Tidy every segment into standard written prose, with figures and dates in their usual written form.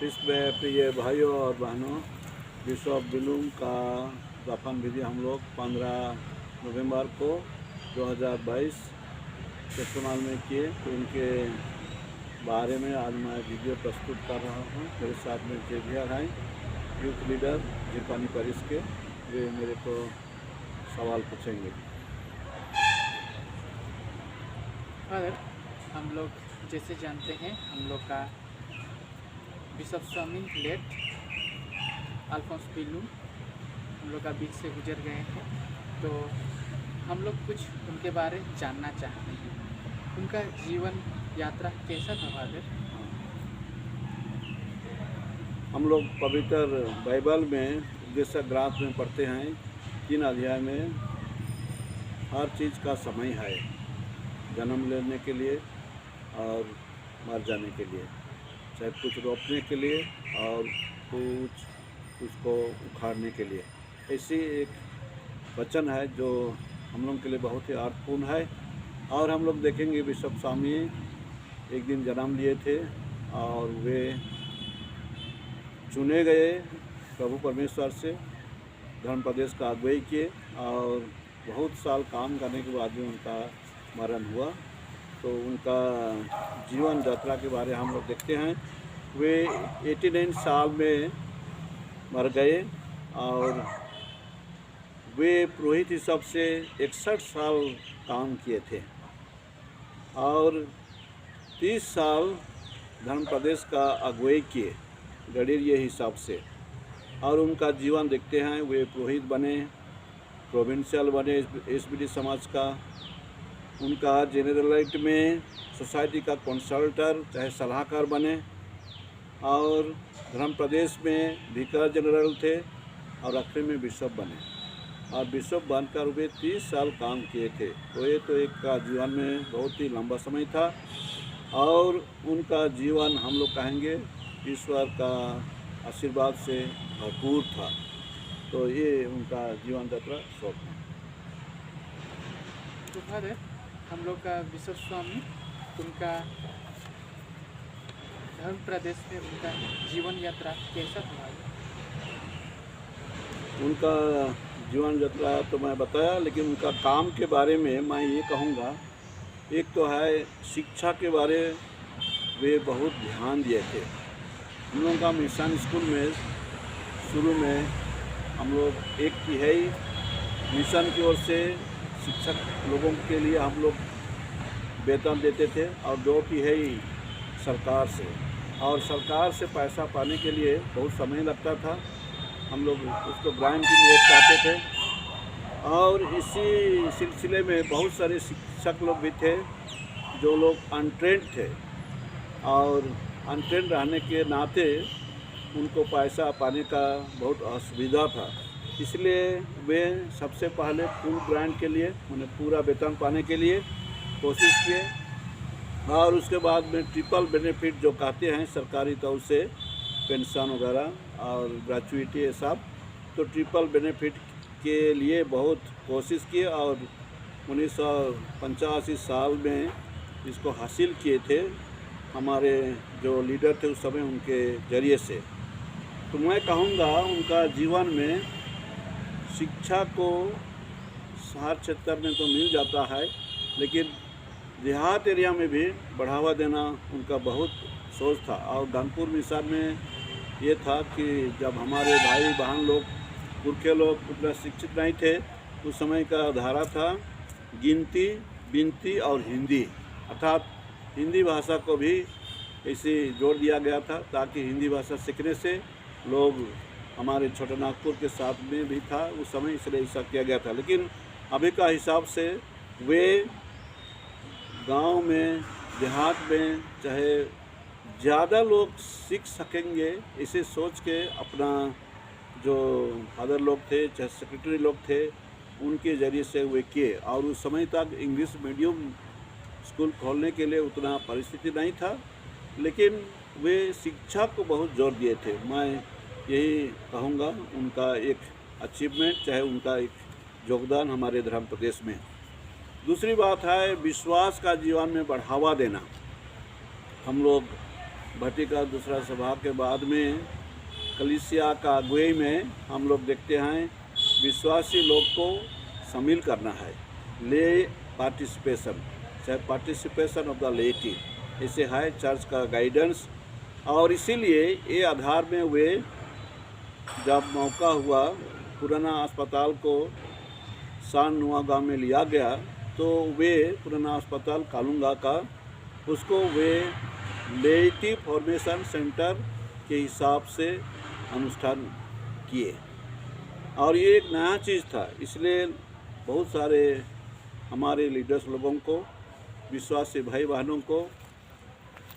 इसमें प्रिय भाइयों और बहनों, बिशप बिलूम का दफन विधि हम लोग 15 नवंबर को 2022 इस्तेमाल में किए। तो उनके बारे में आज मैं वीडियो प्रस्तुत कर रहा हूँ। मेरे साथ में जेवियर हैं, यूथ लीडर झिरपानी परिस के। वे मेरे को सवाल पूछेंगे। फादर, हम लोग जैसे जानते हैं, हम लोग का बिशप स्वामी लेट अल्फोंस बिलूम हम लोग का बीच से गुजर गए हैं। तो हम लोग कुछ उनके बारे जानना चाहते हैं। उनका जीवन यात्रा कैसा था फादर? हम लोग पवित्र बाइबल में उपदेशक ग्रंथ में पढ़ते हैं, 3 अध्याय में हर चीज़ का समय है, जन्म लेने के लिए और मर जाने के लिए, चाहे कुछ रोपने के लिए और कुछ उसको उखाड़ने के लिए। ऐसी एक वचन है जो हम लोग के लिए बहुत ही अर्थपूर्ण है। और हम लोग देखेंगे बिशप स्वामी एक दिन जन्म लिए थे और वे चुने गए प्रभु परमेश्वर से, धर्म प्रदेश का अगुवाई किए और बहुत साल काम करने के बाद भी उनका मरण हुआ। तो उनका जीवन यात्रा के बारे हम लोग देखते हैं। वे 89 साल में मर गए और वे पुरोहित हिसाब से 61 साल काम किए थे और 30 साल धर्म प्रदेश का अगुवाई किए गणितीय हिसाब से। और उनका जीवन देखते हैं, वे पुरोहित बने, प्रोविंशियल बने एसबीडी समाज का। उनका जनरलाइट में सोसाइटी का कंसल्टर चाहे सलाहकार बने और धर्म प्रदेश में विकार जनरल थे और आखिर में बिशप बने। और बिशप बनकर वे 30 साल काम किए थे। तो ये तो एक का जीवन में बहुत ही लंबा समय था और उनका जीवन हम लोग कहेंगे ईश्वर का आशीर्वाद से भरपूर था। तो ये उनका जीवन यात्रा शौक है। तो फादर, हम लोग का बिशप स्वामी उनका धर्म प्रदेश में उनका जीवन यात्रा कैसा था? उनका जीवन यात्रा तो मैं बताया, लेकिन उनका काम के बारे में मैं ये कहूँगा। एक तो है शिक्षा के बारे वे बहुत ध्यान दिए थे। हम लोगों का मिशन स्कूल में शुरू में हम लोग 1/3 मिशन की ओर से शिक्षक लोगों के लिए हम लोग वेतन देते थे और 2/3 सरकार से। और सरकार से पैसा पाने के लिए बहुत समय लगता था, हम लोग उसको ग्रांट की लिए चाहते थे। और इसी सिलसिले में बहुत सारे शिक्षक लोग भी थे जो लोग अनट्रेंड थे और अनट्रेंड रहने के नाते उनको पैसा पाने का बहुत असुविधा था। इसलिए वे सबसे पहले फुल ग्रांट के लिए, उन्हें पूरा वेतन पाने के लिए कोशिश किए। और उसके बाद में ट्रिपल बेनिफिट जो कहते हैं सरकारी तौर से, पेंशन वगैरह और ग्रेचुइटी ये सब, तो ट्रिपल बेनिफिट के लिए बहुत कोशिश की और 1985 साल में इसको हासिल किए थे हमारे जो लीडर थे उस समय, उनके जरिए से। तो मैं कहूँगा उनका जीवन में शिक्षा को शहर क्षेत्र में तो मिल जाता है, लेकिन देहात एरिया में भी बढ़ावा देना उनका बहुत सोच था। और कानपुर मिशन में ये था कि जब हमारे भाई बहन लोग, पुरखे लोग उतना शिक्षित नहीं थे, उस समय का धारा था गिनती, बिनती और हिंदी, अर्थात हिंदी भाषा को भी ऐसे जोड़ दिया गया था ताकि हिंदी भाषा सीखने से लोग, हमारे छोटे नागपुर के साथ में भी था उस समय, इसलिए ऐसा किया गया था। लेकिन अभी का हिसाब से वे गांव में, देहात में चाहे ज़्यादा लोग सीख सकेंगे इसे सोच के अपना जो फादर लोग थे चाहे सेक्रेटरी लोग थे उनके ज़रिए से वे किए। और उस समय तक इंग्लिश मीडियम स्कूल खोलने के लिए उतना परिस्थिति नहीं था, लेकिन वे शिक्षा को बहुत जोर दिए थे। मैं यही कहूँगा उनका एक अचीवमेंट, चाहे उनका एक योगदान हमारे धर्म प्रदेश में। दूसरी बात है विश्वास का जीवन में बढ़ावा देना। हम लोग भट्टी का दूसरा सभा के बाद में कलीसिया का अगुवाई में हम लोग देखते हैं विश्वासी लोग को शामिल करना है, ले पार्टिसिपेशन, चाहे पार्टिसिपेशन ऑफ द लेटी, ऐसे है चर्च का गाइडेंस। और इसीलिए ये आधार में वे जब मौका हुआ पुराना अस्पताल को सान नुआ गाँव में लिया गया तो वे पुराना अस्पताल कालूंगा का उसको वे लेटी फॉर्मेशन सेंटर के हिसाब से अनुष्ठान किए। और ये एक नया चीज़ था, इसलिए बहुत सारे हमारे लीडर्स लोगों को, विश्वासी भाई बहनों को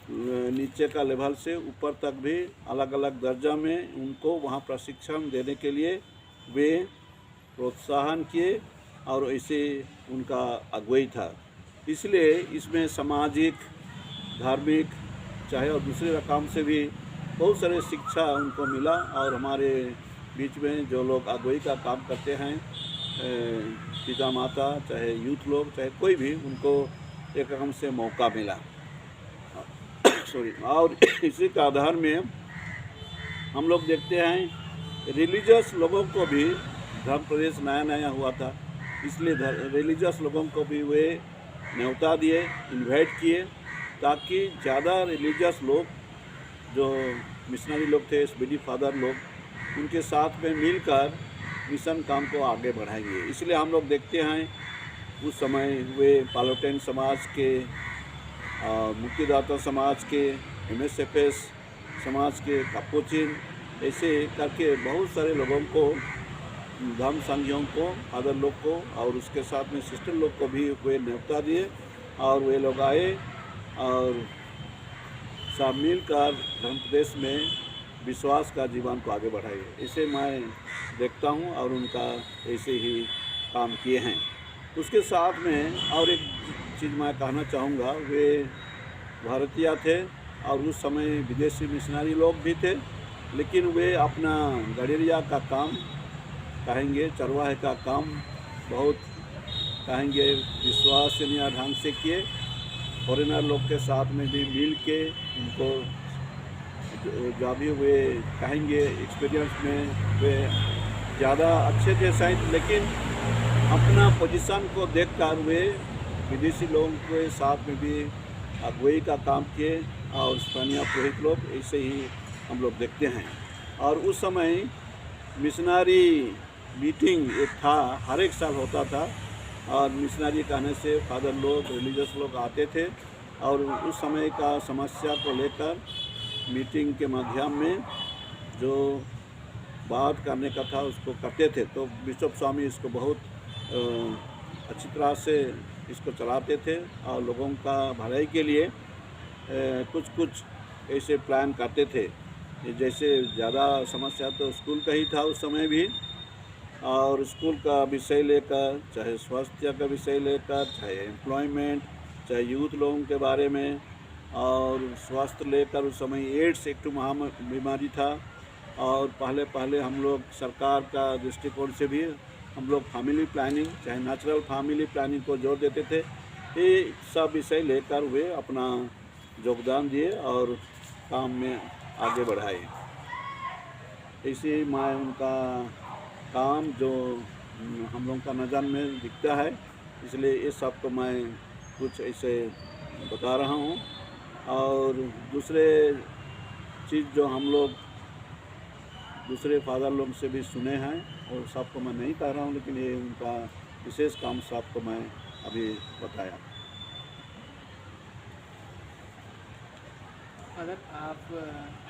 नीचे का लेवल से ऊपर तक भी अलग अलग दर्जा में उनको वहाँ प्रशिक्षण देने के लिए वे प्रोत्साहन किए और ऐसे उनका अगुवाई था। इसलिए इसमें सामाजिक, धार्मिक चाहे और दूसरे रकम से भी बहुत सारे शिक्षा उनको मिला। और हमारे बीच में जो लोग अगुवाई का काम करते हैं, पिता माता चाहे यूथ लोग चाहे कोई भी, उनको एक रकम से मौका मिला। और इसी के आधार में हम लोग देखते हैं रिलीजियस लोगों को भी, धर्म प्रदेश नया नया हुआ था इसलिए रिलीजियस लोगों को भी वे न्योता दिए, इनवाइट किए, ताकि ज़्यादा रिलीजियस लोग जो मिशनरी लोग थे, एसबीडी फादर लोग, उनके साथ में मिलकर मिशन काम को आगे बढ़ाएंगे। इसलिए हम लोग देखते हैं उस समय वे पालोटेन समाज के, मुक्तिदाता समाज के, MSFS समाज के, कापुचिन, ऐसे करके बहुत सारे लोगों को, धर्म संघियों को, फादर लोग को और उसके साथ में सिस्टर लोग को भी वे न्योता दिए और वे लोग आए और सब मिलकर धर्म प्रदेश में विश्वास का जीवन को आगे बढ़ाए। इसे मैं देखता हूँ और उनका ऐसे ही काम किए हैं। उसके साथ में और एक चीज़ मैं कहना चाहूँगा, वे भारतीय थे और उस समय विदेशी मिशनरी लोग भी थे, लेकिन वे अपना गडेरिया का काम कहेंगे, चरवाहे का काम बहुत कहेंगे विश्वसनीय ढंग से किए। फॉरेनर लोग के साथ में भी मिल के उनको जो भी वे कहेंगे एक्सपीरियंस में वे ज़्यादा अच्छे थे शायद, लेकिन अपना पोजीशन को देखकर वे विदेशी लोगों के साथ में भी अगुवाई का काम किए और स्थानीय पुरोहित लोग, ऐसे ही हम लोग देखते हैं। और उस समय मिशनरी मीटिंग एक था, हर एक साल होता था और मिशनरी कहने से फादर लोग, रिलीजियस लोग आते थे और उस समय का समस्या को लेकर मीटिंग के माध्यम में जो बात करने का था उसको करते थे। तो बिशप स्वामी इसको बहुत अच्छी तरह से इसको चलाते थे और लोगों का भलाई के लिए कुछ कुछ ऐसे प्लान करते थे। जैसे ज़्यादा समस्या तो स्कूल का ही था उस समय भी, और स्कूल का विषय लेकर, चाहे स्वास्थ्य का विषय लेकर, चाहे एम्प्लॉयमेंट, चाहे यूथ लोगों के बारे में, और स्वास्थ्य लेकर उस समय एड्स एक बीमारी था। और पहले हम लोग सरकार का दृष्टिकोण से भी हम लोग फैमिली प्लानिंग, चाहे नेचुरल फैमिली प्लानिंग को जोर देते थे। ये सब विषय लेकर वे अपना योगदान दिए और काम में आगे बढ़ाए। इसी मैं उनका काम जो हम लोगों का नज़र में दिखता है, इसलिए ये सब को मैं कुछ ऐसे बता रहा हूँ। और दूसरे चीज़ जो हम लोग दूसरे फादर लोग से भी सुने हैं और सबको मैं नहीं कह रहा हूँ, लेकिन ये उनका विशेष काम सबको मैं अभी बताया। अगर आप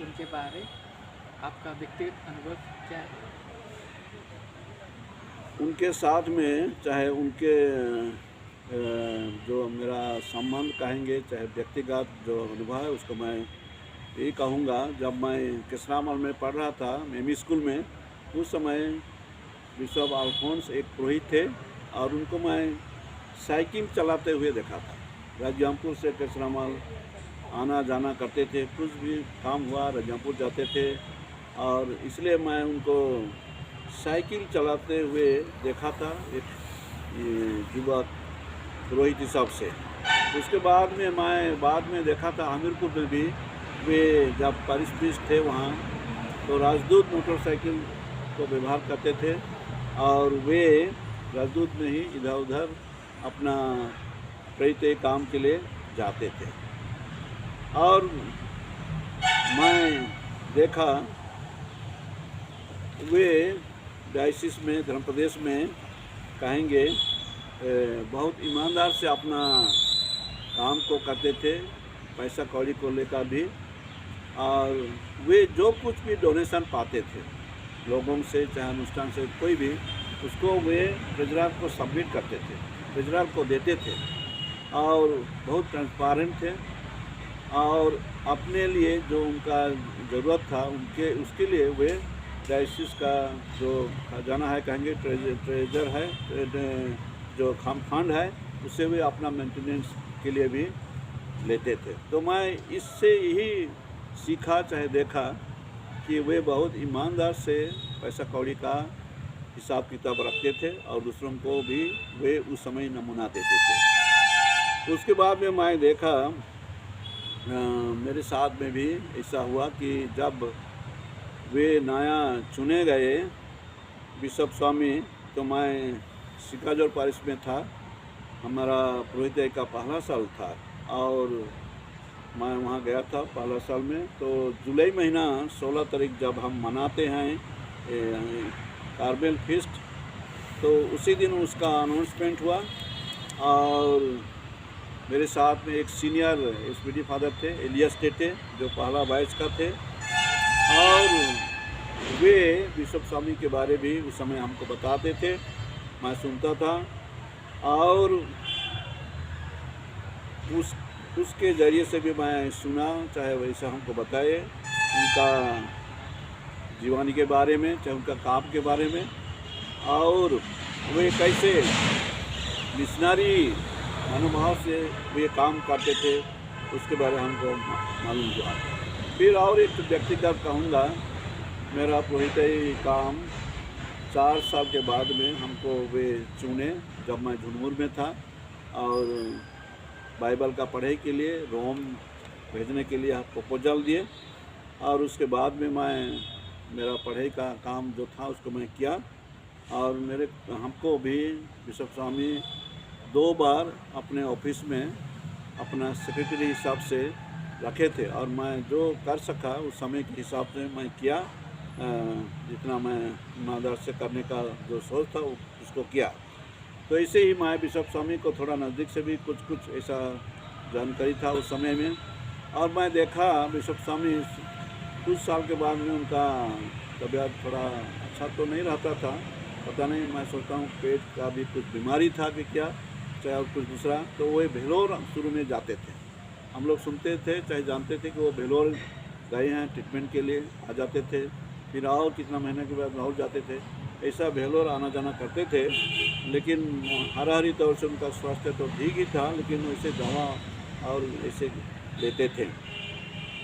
उनके बारे आपका व्यक्तिगत अनुभव क्या है? उनके साथ में चाहे उनके जो मेरा संबंध कहेंगे, चाहे व्यक्तिगत जो अनुभव है, उसको मैं यही कहूँगा। जब मैं किसरामल में पढ़ रहा था एमई स्कूल में, उस समय बिशप अल्फोंस एक पुरोहित थे और उनको मैं साइकिल चलाते हुए देखा था। राजमपुर से किसरामल आना जाना करते थे, कुछ भी काम हुआ राजमपुर जाते थे, और इसलिए मैं उनको साइकिल चलाते हुए देखा था, एक युवक पुरोहित हिसाब से। उसके बाद में मैं देखा था हमीरपुर में भी वे जब पारिस प्रिस्ट थे वहाँ, तो राजदूत मोटरसाइकिल को व्यवहार करते थे और वे राजदूत में ही इधर उधर अपना कई तय काम के लिए जाते थे। और मैं देखा वे डायसिस में, धर्म प्रदेश में कहेंगे बहुत ईमानदार से अपना काम को करते थे, पैसा कौड़ी को लेकर भी। और वे जो कुछ भी डोनेशन पाते थे लोगों से, चाहे अनुष्ठान से, कोई भी, उसको वे ट्रेजरर को सबमिट करते थे, ट्रेजरर को देते थे और बहुत ट्रांसपेरेंट थे। और अपने लिए जो उनका ज़रूरत था उनके उसके लिए वे डायसिस का जो खजाना है, कहेंगे ट्रेजर है, जो फंड है, उससे वे अपना मेंटेनेंस के लिए भी लेते थे। तो मैं इससे यही सीखा, चाहे देखा, कि वे बहुत ईमानदार से पैसा कौड़ी का हिसाब किताब रखते थे और दूसरों को भी वे उस समय नमूना देते थे। उसके बाद में मैं देखा मेरे साथ में भी ऐसा हुआ कि जब वे नया चुने गए बिशप स्वामी, तो मैं सिकाजोर पारिस में था, हमारा पुरोहित का पहला साल था और मैं वहाँ गया था पहला साल में। तो जुलाई महीना 16 तारीख जब हम मनाते हैं कार्मेल फीस्ट, तो उसी दिन उसका अनाउंसमेंट हुआ और मेरे साथ में एक सीनियर एसपीडी फादर थे, एलियस टेटे, जो पहला बैच का थे, और वे बिशप स्वामी के बारे भी उस समय हमको बताते थे, मैं सुनता था और उसके ज़रिए से भी मैं सुना, चाहे वैसा हमको बताए उनका जीवनी के बारे में, चाहे उनका काम के बारे में, और वे कैसे मिशनरी अनुभव से वे काम करते थे, उसके बारे में हमको मालूम हुआ। फिर और एक व्यक्तिगत कहूँगा, मेरा पुरोहित काम 4 साल के बाद में हमको वे चुने, जब मैं झुनमुर में था और बाइबल का पढ़ाई के लिए रोम भेजने के लिए प्रपोजल दिए। और उसके बाद में मैं मेरा पढ़ाई का काम जो था उसको मैं किया और हमको भी बिशप स्वामी 2 बार अपने ऑफिस में अपना सेक्रेटरी हिसाब से रखे थे और मैं जो कर सका उस समय के हिसाब से मैं किया, जितना मैं ईमानदार से करने का जो सोच था उसको किया। तो ऐसे ही मैं बिशप स्वामी को थोड़ा नज़दीक से भी कुछ ऐसा जानकारी था उस समय में। और मैं देखा बिशप स्वामी कुछ साल के बाद में उनका तबीयत थोड़ा अच्छा तो नहीं रहता था, पता नहीं, मैं सोचता हूँ पेट का भी कुछ बीमारी था कि क्या, चाहे और कुछ दूसरा। तो वो भेलोर शुरू में जाते थे, हम लोग सुनते थे, चाहे जानते थे कि वो भेलोर गए हैं ट्रीटमेंट के लिए, आ जाते थे, फिर और कितना महीने के बाद लाहौर जाते थे, ऐसा भेलोर आना जाना करते थे। लेकिन हरी तौर से उनका स्वास्थ्य तो ठीक ही था, लेकिन वैसे दवा और ऐसे लेते थे।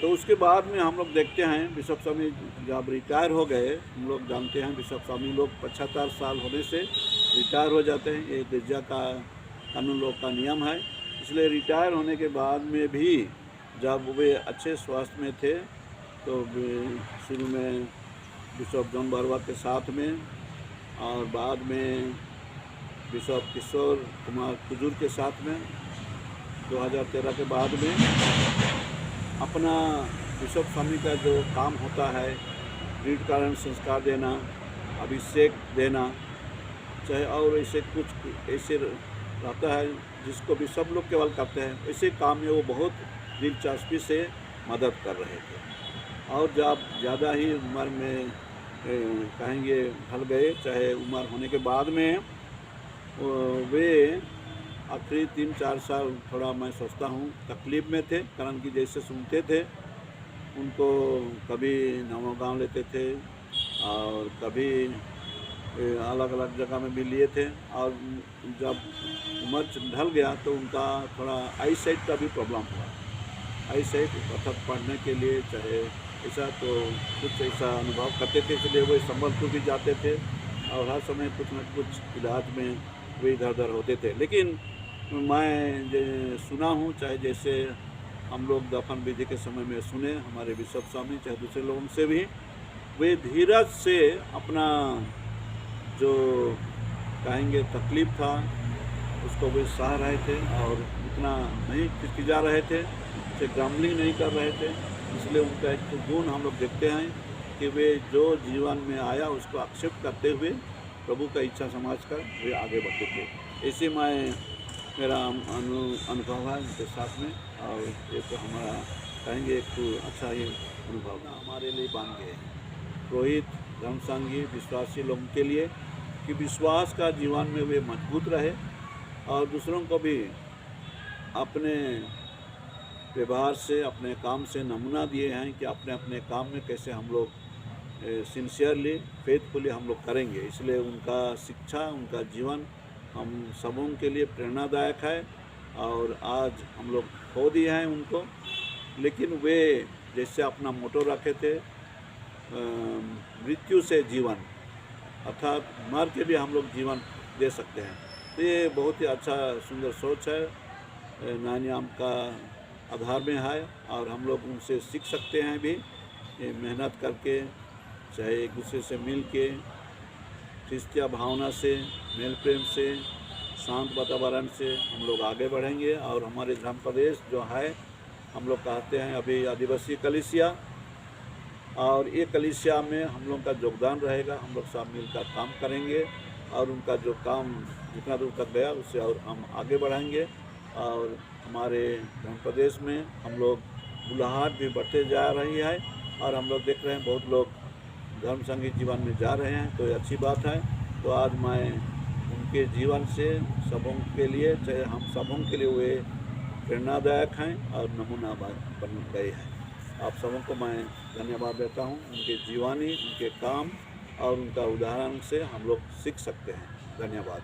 तो उसके बाद में हम लोग देखते हैं बिशप स्वामी जब रिटायर हो गए, हम लोग जानते हैं बिशप स्वामी लोग 75 साल होने से रिटायर हो जाते हैं, ये गिरजा का कानून लोग का नियम है। इसलिए रिटायर होने के बाद में भी जब वे अच्छे स्वास्थ्य में थे, तो शुरू में बिशप जॉन बारवा के साथ में और बाद में बिशप किशोर कुमार कुजूर के साथ में 2013 के बाद में अपना बिशप स्वामी का जो काम होता है, रीड कारण संस्कार देना, अभिषेक देना, चाहे और ऐसे कुछ ऐसे रहता है जिसको भी सब लोग केवल करते हैं, ऐसे काम में वो बहुत दिलचस्पी से मदद कर रहे थे। और जब ज़्यादा ही उम्र में कहेंगे ढल गए, चाहे उम्र होने के बाद में वे आखिरी 3-4 साल थोड़ा मैं सोचता हूँ तकलीफ़ में थे, कारण कि जैसे सुनते थे उनको कभी नवा गाँव लेते थे और कभी अलग अलग जगह में भी लिए थे। और जब उम्र ढल गया तो उनका थोड़ा आई साइट का भी प्रॉब्लम हुआ, आई साइट कथक पढ़ने के लिए चाहे ऐसा तो कुछ ऐसा अनुभव करते थे, इसलिए वो संबलपुर भी जाते थे और हर समय कुछ न कुछ इलाज में वे इधर उधर होते थे। लेकिन मैं सुना हूँ, चाहे जैसे हम लोग दफन विधि के समय में सुने, हमारे बिशप स्वामी चाहे दूसरे लोगों से भी, वे धीरज से अपना जो कहेंगे तकलीफ था उसको वे सह रहे थे और इतना नहीं खिचखिचा रहे थे, से ग्रामलिंग नहीं कर रहे थे। इसलिए उनका एक गुण हम लोग देखते हैं कि वे जो जीवन में आया उसको एक्सेप्ट करते हुए प्रभु का इच्छा समझ कर वे आगे बढ़ते थे। ऐसे मेरा अनुभव है उनके साथ में, और एक हमारा कहेंगे एक अच्छा ये अनुभव हमारे लिए बन गए पुरोहित, धर्मसंगी, विश्वासी लोगों के लिए, कि विश्वास का जीवन में वे मजबूत रहे और दूसरों को भी अपने व्यवहार से, अपने काम से नमूना दिए हैं कि अपने अपने काम में कैसे हम लोग सिंसियरली, फेथफुली हम लोग करेंगे। इसलिए उनका शिक्षा, उनका जीवन हम सबों के लिए प्रेरणादायक है। और आज हम लोग खो दिए हैं उनको, लेकिन वे जैसे अपना मोटो रखे थे, मृत्यु से जीवन, अर्थात मर के भी हम लोग जीवन दे सकते हैं। तो ये बहुत ही अच्छा सुंदर सोच है, नानियाम का आधार में है, और हम लोग उनसे सीख सकते हैं भी, मेहनत करके, चाहे एक दूसरे से मिल के, ख्रिस्तीय भावना से, मेल प्रेम से, शांत वातावरण से हम लोग आगे बढ़ेंगे। और हमारे धर्म प्रदेश जो है, हम लोग कहते हैं अभी आदिवासी कलीसिया, और ये कलीसिया में हम लोग का योगदान रहेगा। हम लोग सब मिलकर काम करेंगे और उनका जो काम जितना दूर तक गया उससे और हम आगे बढ़ाएंगे। और हमारे धर्म प्रदेश में हम लोग बुलाहट भी बढ़ते जा रही है, और हम लोग देख रहे हैं बहुत लोग धर्म संगीत जीवन में जा रहे हैं, तो ये अच्छी बात है। तो आज मैं उनके जीवन से सबों के लिए, चाहे हम सबों के लिए वे प्रेरणादायक हैं और नमूना बन गए हैं। आप सबों को मैं धन्यवाद देता हूं। उनके जीवनी, उनके काम और उनका उदाहरण से हम लोग सीख सकते हैं। धन्यवाद।